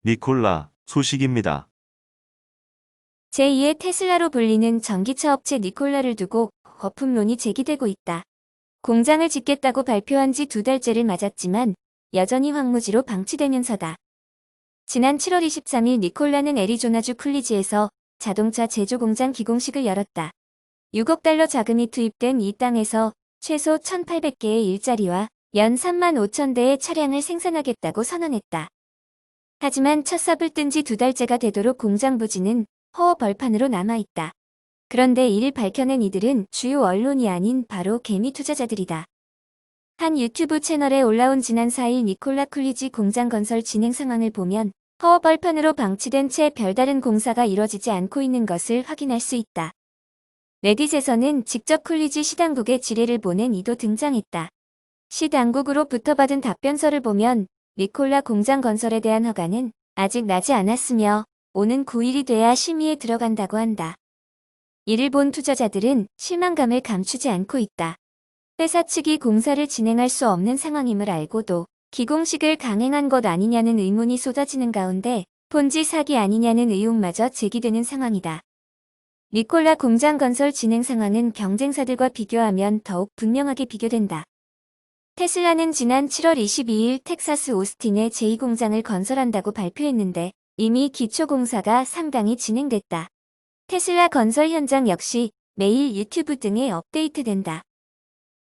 니콜라 소식입니다. 제2의 테슬라로 불리는 전기차 업체 니콜라를 두고 거품론이 제기되고 있다. 공장을 짓겠다고 발표한 지 2달째를 맞았지만 여전히 황무지로 방치되면서다. 지난 7월 23일 니콜라는 애리조나주 쿨리지에서 자동차 제조 공장 기공식을 열었다. 6억 달러 자금이 투입된 이 땅에서 최소 1,800개의 일자리와 연 3만 5천 대의 차량을 생산하겠다고 선언했다. 하지만 첫 삽을 뜬 지 2달째가 되도록 공장 부지는 허허 벌판으로 남아있다. 그런데 이를 밝혀낸 이들은 주요 언론이 아닌 바로 개미 투자자들이다. 한 유튜브 채널에 올라온 지난 4일 니콜라 쿨리지 공장 건설 진행 상황을 보면 허허 벌판으로 방치된 채 별다른 공사가 이뤄지지 않고 있는 것을 확인할 수 있다. 레딧에서는 직접 쿨리지 시당국에 지뢰를 보낸 이도 등장했다. 시 당국으로부터 받은 답변서를 보면 니콜라 공장 건설에 대한 허가는 아직 나지 않았으며 오는 9일이 돼야 심의에 들어간다고 한다. 이를 본 투자자들은 실망감을 감추지 않고 있다. 회사 측이 공사를 진행할 수 없는 상황임을 알고도 기공식을 강행한 것 아니냐는 의문이 쏟아지는 가운데 폰지 사기 아니냐는 의혹마저 제기되는 상황이다. 니콜라 공장 건설 진행 상황은 경쟁사들과 비교하면 더욱 분명하게 비교된다. 테슬라는 지난 7월 22일 텍사스 오스틴에 제2공장을 건설한다고 발표했는데 이미 기초공사가 상당히 진행됐다. 테슬라 건설 현장 역시 매일 유튜브 등에 업데이트된다.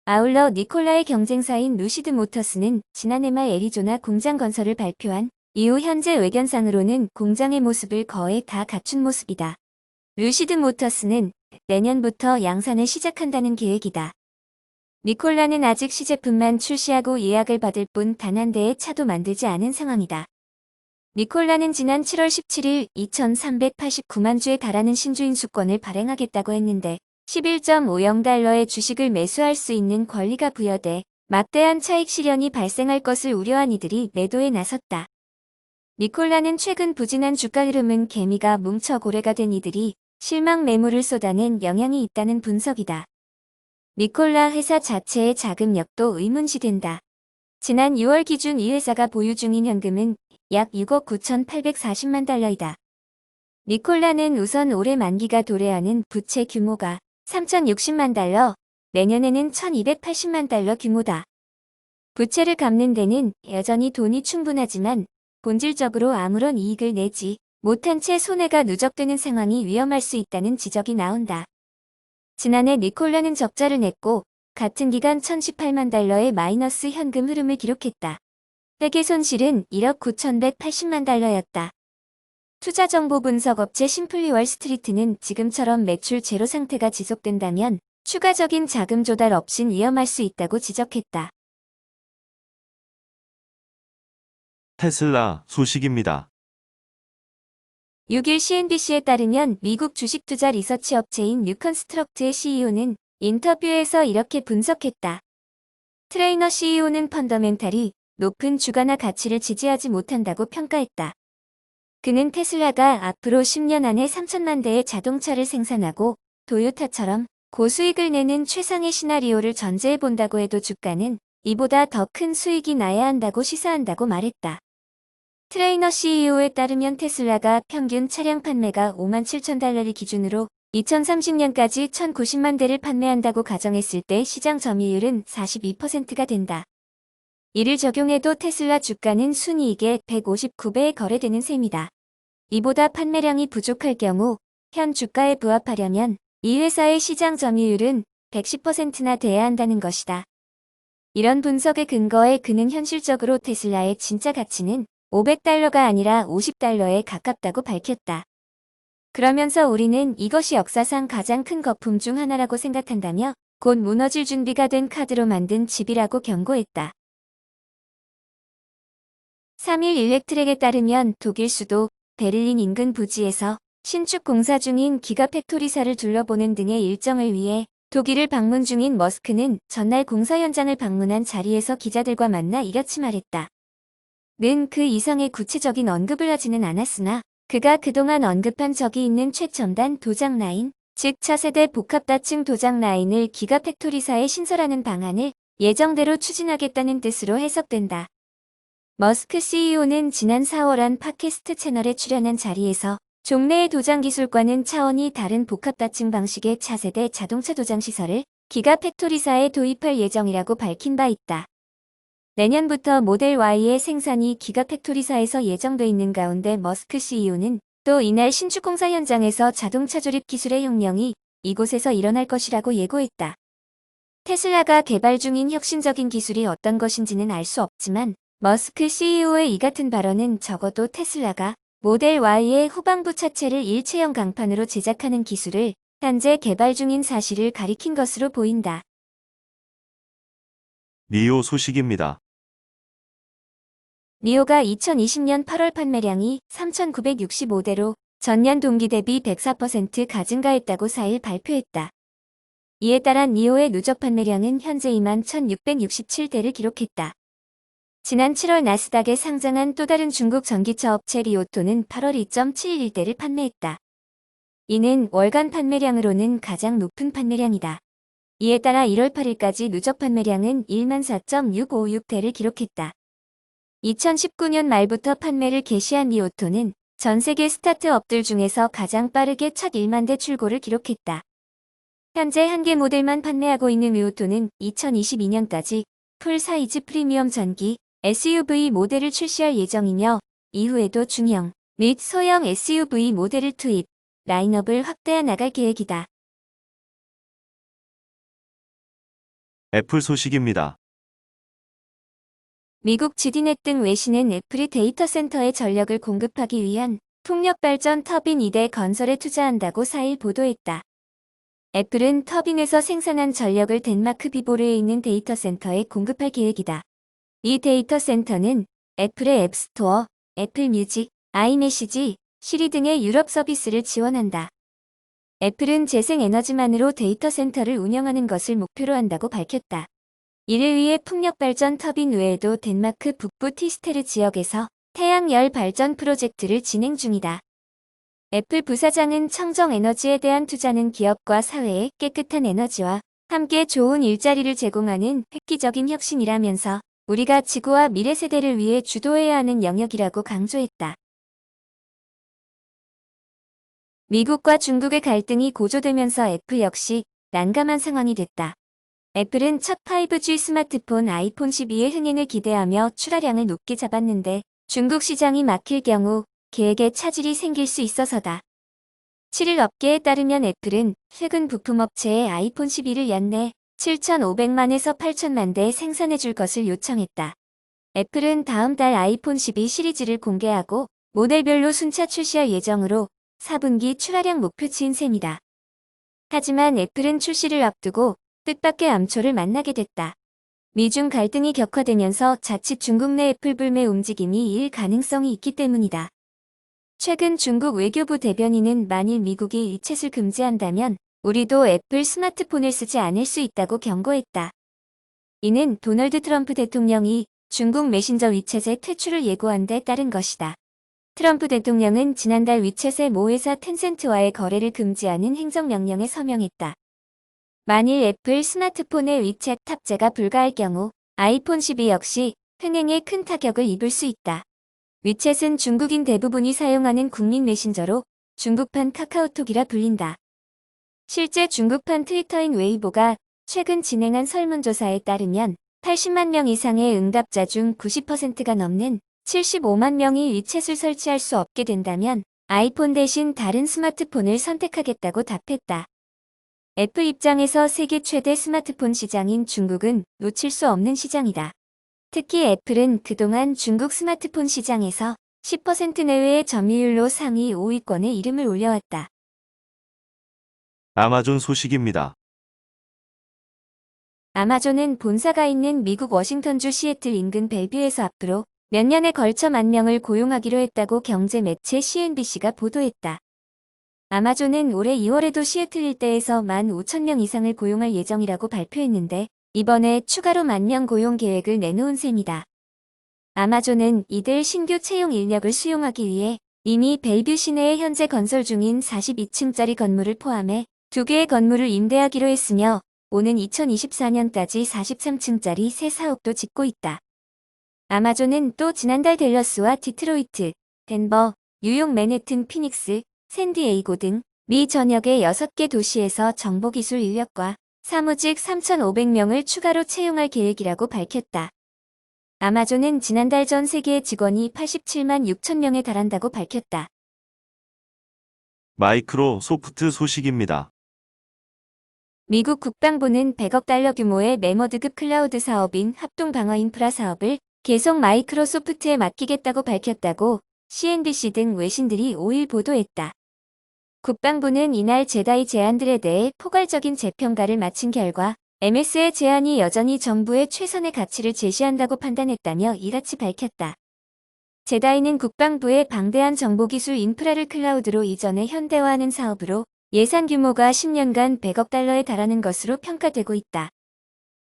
아울러 니콜라의 경쟁사인 루시드 모터스는 지난해 말 애리조나 공장 건설을 발표한 이후 현재 외견상으로는 공장의 모습을 거의 다 갖춘 모습이다. 루시드 모터스는 내년부터 양산을 시작한다는 계획이다. 니콜라는 아직 시제품만 출시하고 예약을 받을 뿐 단 한 대의 차도 만들지 않은 상황이다. 니콜라는 지난 7월 17일 2,389만 주에 달하는 신주인수권을 발행하겠다고 했는데 11.50달러의 주식을 매수할 수 있는 권리가 부여돼 막대한 차익 실현이 발생할 것을 우려한 이들이 매도에 나섰다. 니콜라는 최근 부진한 주가 흐름은 개미가 뭉쳐 고래가 된 이들이 실망 매물을 쏟아낸 영향이 있다는 분석이다. 니콜라 회사 자체의 자금력도 의문시된다. 지난 6월 기준 이 회사가 보유 중인 현금은 약 6억 9,840만 달러이다. 니콜라는 우선 올해 만기가 도래하는 부채 규모가 3,060만 달러, 내년에는 1,280만 달러 규모다. 부채를 갚는 데는 여전히 돈이 충분하지만 본질적으로 아무런 이익을 내지 못한 채 손해가 누적되는 상황이 위험할 수 있다는 지적이 나온다. 지난해 니콜라는 적자를 냈고 같은 기간 1,018만 달러의 마이너스 현금 흐름을 기록했다. 회계 손실은 1억 9,180만 달러였다. 투자정보분석업체 심플리 월스트리트는 지금처럼 매출 제로 상태가 지속된다면 추가적인 자금 조달 없인 위험할 수 있다고 지적했다. 테슬라 소식입니다. 6일 CNBC에 따르면 미국 주식투자 리서치 업체인 뉴컨스트럭트의 CEO는 인터뷰에서 이렇게 분석했다. 트레이너 CEO는 펀더멘탈이 높은 주가나 가치를 지지하지 못한다고 평가했다. 그는 테슬라가 앞으로 10년 안에 3천만 대의 자동차를 생산하고 도요타처럼 고수익을 내는 최상의 시나리오를 전제해 본다고 해도 주가는 이보다 더 큰 수익이 나야 한다고 시사한다고 말했다. 트레이너 CEO에 따르면 테슬라가 평균 차량 판매가 5만 7천 달러를 기준으로 2030년까지 1,090만 대를 판매한다고 가정했을 때 시장 점유율은 42%가 된다. 이를 적용해도 테슬라 주가는 순이익의 159배에 거래되는 셈이다. 이보다 판매량이 부족할 경우 현 주가에 부합하려면 이 회사의 시장 점유율은 110%나 돼야 한다는 것이다. 이런 분석에 근거해 그는 현실적으로 테슬라의 진짜 가치는 500달러가 아니라 50달러에 가깝다고 밝혔다. 그러면서 우리는 이것이 역사상 가장 큰 거품 중 하나라고 생각한다며 곧 무너질 준비가 된 카드로 만든 집이라고 경고했다. 3일 일렉트렉에 따르면 독일 수도 베를린 인근 부지에서 신축 공사 중인 기가팩토리사를 둘러보는 등의 일정을 위해 독일을 방문 중인 머스크는 전날 공사 현장을 방문한 자리에서 기자들과 만나 이같이 말했다. 는 그 이상의 구체적인 언급을 하지는 않았으나 그가 그동안 언급한 적이 있는 최첨단 도장 라인, 즉 차세대 복합다층 도장 라인을 기가팩토리사에 신설하는 방안을 예정대로 추진하겠다는 뜻으로 해석된다. 머스크 CEO는 지난 4월 한 팟캐스트 채널에 출연한 자리에서 종래의 도장 기술과는 차원이 다른 복합다층 방식의 차세대 자동차 도장 시설을 기가팩토리사에 도입할 예정이라고 밝힌 바 있다. 내년부터 모델 Y의 생산이 기가팩토리사에서 예정돼 있는 가운데 머스크 CEO는 또 이날 신축 공사 현장에서 자동차 조립 기술의 혁명이 이곳에서 일어날 것이라고 예고했다. 테슬라가 개발 중인 혁신적인 기술이 어떤 것인지는 알 수 없지만 머스크 CEO의 이 같은 발언은 적어도 테슬라가 모델 Y의 후방부 차체를 일체형 강판으로 제작하는 기술을 현재 개발 중인 사실을 가리킨 것으로 보인다. 니오 소식입니다. 니오가 2020년 8월 판매량이 3,965대로 전년 동기 대비 104% 가증가했다고 4일 발표했다. 이에 따라 니오의 누적 판매량은 현재 21,667대를 기록했다. 지난 7월 나스닥에 상장한 또 다른 중국 전기차 업체 리오토는 8월 2.711대를 판매했다. 이는 월간 판매량으로는 가장 높은 판매량이다. 이에 따라 1월 8일까지 누적 판매량은 14,656대를 기록했다. 2019년 말부터 판매를 개시한 리오토는 전 세계 스타트업들 중에서 가장 빠르게 첫 1만 대 출고를 기록했다. 현재 한 개 모델만 판매하고 있는 리오토는 2022년까지 풀 사이즈 프리미엄 전기 SUV 모델을 출시할 예정이며 이후에도 중형 및 소형 SUV 모델을 투입, 라인업을 확대해 나갈 계획이다. 애플 소식입니다. 미국 지디넷 등 외신은 애플이 데이터 센터에 전력을 공급하기 위한 풍력 발전 터빈 2대 건설에 투자한다고 4일 보도했다. 애플은 터빈에서 생산한 전력을 덴마크 비보르에 있는 데이터 센터에 공급할 계획이다. 이 데이터 센터는 애플의 앱스토어, 애플 뮤직, 아이메시지, 시리 등의 유럽 서비스를 지원한다. 애플은 재생에너지만으로 데이터 센터를 운영하는 것을 목표로 한다고 밝혔다. 이를 위해 풍력 발전 터빈 외에도 덴마크 북부 티스테르 지역에서 태양열 발전 프로젝트를 진행 중이다. 애플 부사장은 청정 에너지에 대한 투자는 기업과 사회에 깨끗한 에너지와 함께 좋은 일자리를 제공하는 획기적인 혁신이라면서 우리가 지구와 미래 세대를 위해 주도해야 하는 영역이라고 강조했다. 미국과 중국의 갈등이 고조되면서 애플 역시 난감한 상황이 됐다. 애플은 첫 5G 스마트폰 아이폰 12의 흥행을 기대하며 출하량을 높게 잡았는데 중국 시장이 막힐 경우 계획에 차질이 생길 수 있어서다. 7일 업계에 따르면 애플은 최근 부품업체에 아이폰 12를 연내 7,500만에서 8천만 대 생산해 줄 것을 요청했다. 애플은 다음 달 아이폰 12 시리즈를 공개하고 모델별로 순차 출시할 예정으로 4분기 출하량 목표치인 셈이다. 하지만 애플은 출시를 앞두고 뜻밖의 암초를 만나게 됐다. 미중 갈등이 격화되면서 자칫 중국 내 애플 불매 움직임이 일 가능성이 있기 때문이다. 최근 중국 외교부 대변인은 만일 미국이 위챗을 금지한다면 우리도 애플 스마트폰을 쓰지 않을 수 있다고 경고했다. 이는 도널드 트럼프 대통령이 중국 메신저 위챗의 퇴출을 예고한 데 따른 것이다. 트럼프 대통령은 지난달 위챗의 모 회사 텐센트와의 거래를 금지하는 행정명령에 서명했다. 만일 애플 스마트폰에 위챗 탑재가 불가할 경우 아이폰 12 역시 흥행에 큰 타격을 입을 수 있다. 위챗은 중국인 대부분이 사용하는 국민 메신저로 중국판 카카오톡이라 불린다. 실제 중국판 트위터인 웨이보가 최근 진행한 설문조사에 따르면 80만 명 이상의 응답자 중 90%가 넘는 75만 명이 위챗을 설치할 수 없게 된다면 아이폰 대신 다른 스마트폰을 선택하겠다고 답했다. 애플 입장에서 세계 최대 스마트폰 시장인 중국은 놓칠 수 없는 시장이다. 특히 애플은 그동안 중국 스마트폰 시장에서 10% 내외의 점유율로 상위 5위권에 이름을 올려왔다. 아마존 소식입니다. 아마존은 본사가 있는 미국 워싱턴주 시애틀 인근 벨뷰에서 앞으로 몇 년에 걸쳐 10,000명을 고용하기로 했다고 경제 매체 CNBC가 보도했다. 아마존은 올해 2월에도 시애틀 일대에서 15,000명 이상을 고용할 예정이라고 발표했는데 이번에 추가로 10,000명 고용 계획을 내놓은 셈이다. 아마존은 이들 신규 채용 인력을 수용하기 위해 이미 벨뷰 시내에 현재 건설 중인 42층짜리 건물을 포함해 2개의 건물을 임대하기로 했으며 오는 2024년까지 43층짜리 새 사옥도 짓고 있다. 아마존은 또 지난달 댈러스와 디트로이트, 덴버, 뉴욕 맨해튼 피닉스, 샌디에이고 등 미 전역의 6개 도시에서 정보기술 인력과 사무직 3,500명을 추가로 채용할 계획이라고 밝혔다. 아마존은 지난달 전 세계 직원이 87만 6천 명에 달한다고 밝혔다. 마이크로소프트 소식입니다. 미국 국방부는 100억 달러 규모의 매머드급 클라우드 사업인 합동 방어 인프라 사업을 계속 마이크로소프트에 맡기겠다고 밝혔다고 CNBC 등 외신들이 5일 보도했다. 국방부는 이날 제다이 제안들에 대해 포괄적인 재평가를 마친 결과 MS의 제안이 여전히 정부의 최선의 가치를 제시한다고 판단했다며 이같이 밝혔다. 제다이는 국방부의 방대한 정보기술 인프라를 클라우드로 이전해 현대화하는 사업으로 예산 규모가 10년간 100억 달러에 달하는 것으로 평가되고 있다.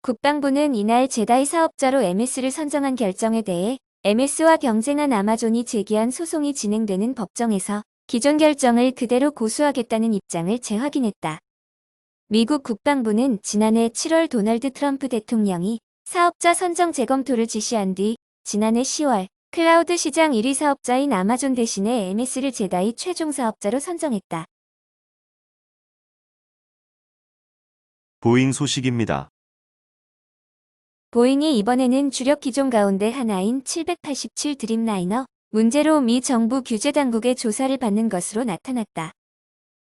국방부는 이날 제다이 사업자로 MS를 선정한 결정에 대해 MS와 경쟁한 아마존이 제기한 소송이 진행되는 법정에서 기존 결정을 그대로 고수하겠다는 입장을 재확인했다. 미국 국방부는 지난해 7월 도널드 트럼프 대통령이 사업자 선정 재검토를 지시한 뒤 지난해 10월 클라우드 시장 1위 사업자인 아마존 대신에 MS를 제다이 최종 사업자로 선정했다. 보잉 소식입니다. 보잉이 이번에는 주력 기종 가운데 하나인 787 드림라이너 문제로 미 정부 규제 당국의 조사를 받는 것으로 나타났다.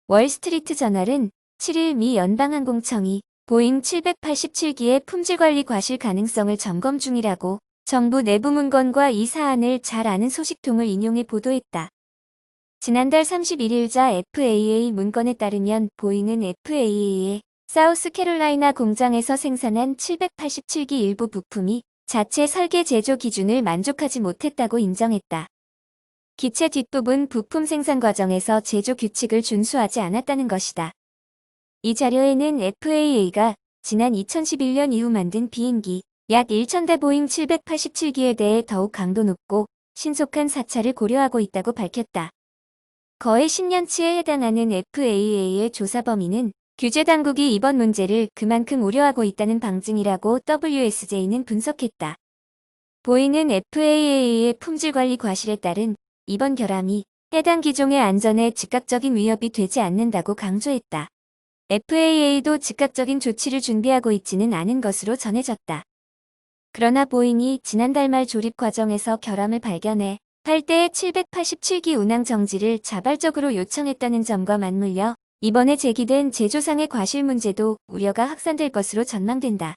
월스트리트 저널은 7일 미 연방항공청이 보잉 787기의 품질관리 과실 가능성을 점검 중이라고 정부 내부 문건과 이 사안을 잘 아는 소식통을 인용해 보도했다. 지난달 31일자 FAA 문건에 따르면 보잉은 FAA의 사우스캐롤라이나 공장에서 생산한 787기 일부 부품이 자체 설계 제조 기준을 만족하지 못했다고 인정했다. 기체 뒷부분 부품 생산 과정에서 제조 규칙을 준수하지 않았다는 것이다. 이 자료에는 FAA가 지난 2011년 이후 만든 비행기 약 1,000대 보잉 787기에 대해 더욱 강도 높고 신속한 사찰을 고려하고 있다고 밝혔다. 거의 10년치에 해당하는 FAA의 조사 범위는 규제 당국이 이번 문제를 그만큼 우려하고 있다는 방증이라고 WSJ는 분석했다. 보잉은 FAA의 품질관리 과실에 따른 이번 결함이 해당 기종의 안전에 즉각적인 위협이 되지 않는다고 강조했다. FAA도 즉각적인 조치를 준비하고 있지는 않은 것으로 전해졌다. 그러나 보잉이 지난달 말 조립 과정에서 결함을 발견해 8대의 787기 운항 정지를 자발적으로 요청했다는 점과 맞물려 이번에 제기된 제조상의 과실 문제도 우려가 확산될 것으로 전망된다.